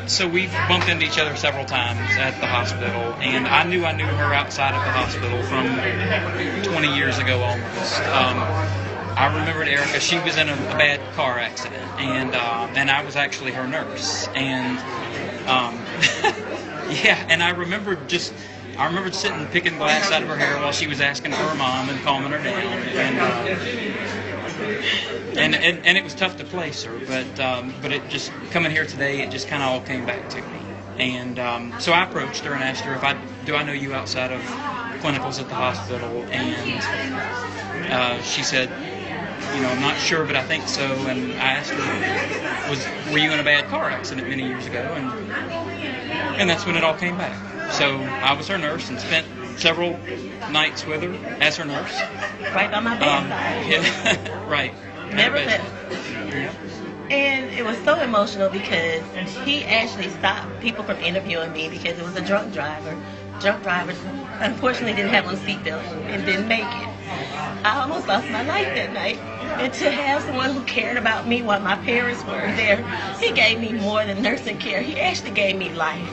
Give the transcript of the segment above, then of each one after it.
So we've bumped into each other several times at the hospital, and I knew her outside of the hospital from 20 years ago almost. I remembered Erika. She was in a bad car accident, and I was actually her nurse. And yeah, and I remembered sitting picking glass out of her hair while she was asking for her mom and calming her down. And it was tough to place her, but it just coming here today, it just kind of all came back to me. And so I approached her and asked her do I know you outside of clinicals at the hospital, and she said, I'm not sure, but I think so. And I asked her, were you in a bad car accident many years ago? And that's when it all came back. So I was her nurse and spent several nights with her as her nurse. Right by my bedside. Yeah, right. Never left. And it was so emotional because he actually stopped people from interviewing me because it was a drunk driver. Drunk drivers unfortunately didn't have on seatbelt and didn't make it. I almost lost my life that night. And to have someone who cared about me while my parents weren't there, he gave me more than nursing care. He actually gave me life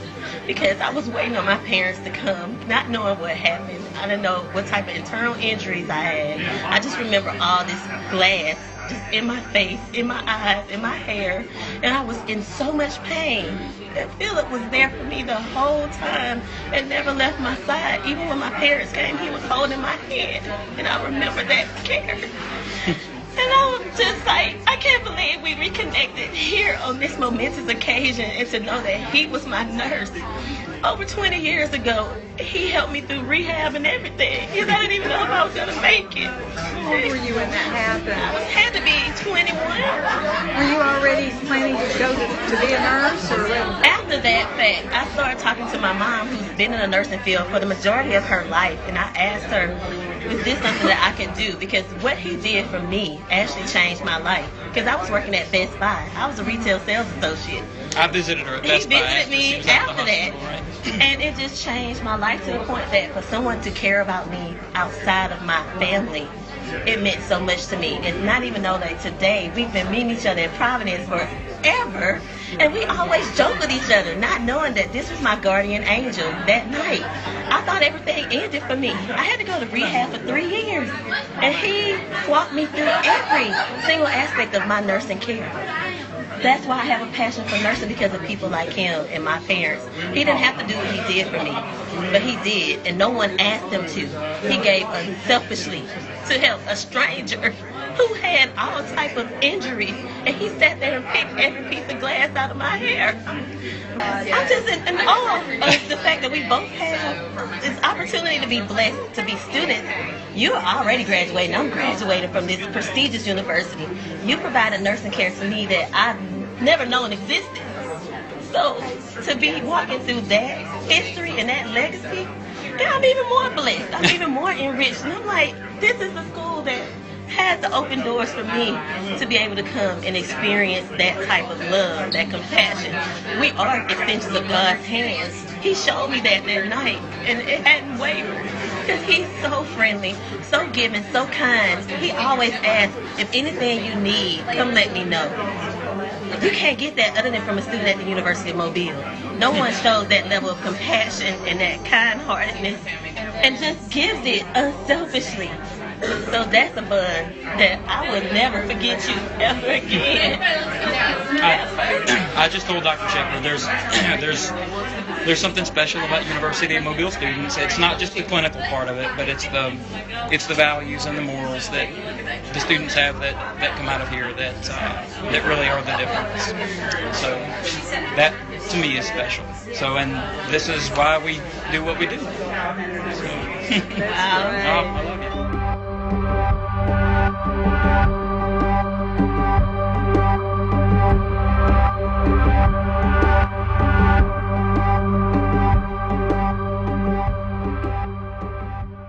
because I was waiting on my parents to come, not knowing what happened. I didn't know what type of internal injuries I had. I just remember all this glass just in my face, in my eyes, in my hair, and I was in so much pain. And Philip was there for me the whole time and never left my side. Even when my parents came, he was holding my hand, and I remember that care. And I was just like, I can't believe we reconnected here on this momentous occasion, and to know that he was my nurse. Over 20 years ago, he helped me through rehab and everything, because I didn't even know if I was going to make it. How old were you when that happened? I had to be 21. Were you already planning to go to be a nurse? Or After that fact, I started talking to my mom, who's been in the nursing field for the majority of her life, and I asked her, is this something that I could do? Because what he did for me actually changed my life. Because I was working at Best Buy. I was a retail sales associate. I visited her at Best Buy. He visited me after that. Right? And it just changed my life to the point that for someone to care about me outside of my family, it meant so much to me. And not even know that today we've been meeting each other in Providence forever, and we always joke with each other, not knowing that this was my guardian angel that night. I thought everything ended for me. I had to go to rehab for 3 years, and he walked me through every single aspect of my nursing care. That's why I have a passion for nursing, because of people like him and my parents. He didn't have to do what he did for me, but he did, and no one asked him to. He gave unselfishly to help a stranger who had all type of injuries, and he sat there and picked every piece of glass out of my hair. I'm just in awe of the fact that we both have this opportunity to be blessed, to be students. You're already graduating. I'm graduating from this prestigious university. You provided nursing care to me that I've never known existed. So to be walking through that history and that legacy, then I'm even more blessed. I'm even more enriched. And I'm like, this is the school that had to open doors for me to be able to come and experience that type of love, that compassion. We are extensions of God's hands. He showed me that night, and it hadn't wavered. Because he's so friendly, so giving, so kind. He always asks, if anything you need, come let me know. You can't get that other than from a student at the University of Mobile. No one shows that level of compassion and that kind-heartedness and just gives it unselfishly. So that's a bond that I will never forget you ever again. I just told Dr. Shepherd there's something special about University of Mobile students. It's not just the clinical part of it, but it's the values and the morals that the students have that come out of here that really are the difference. So that to me is special. So, and this is why we do what we do. So, I love you.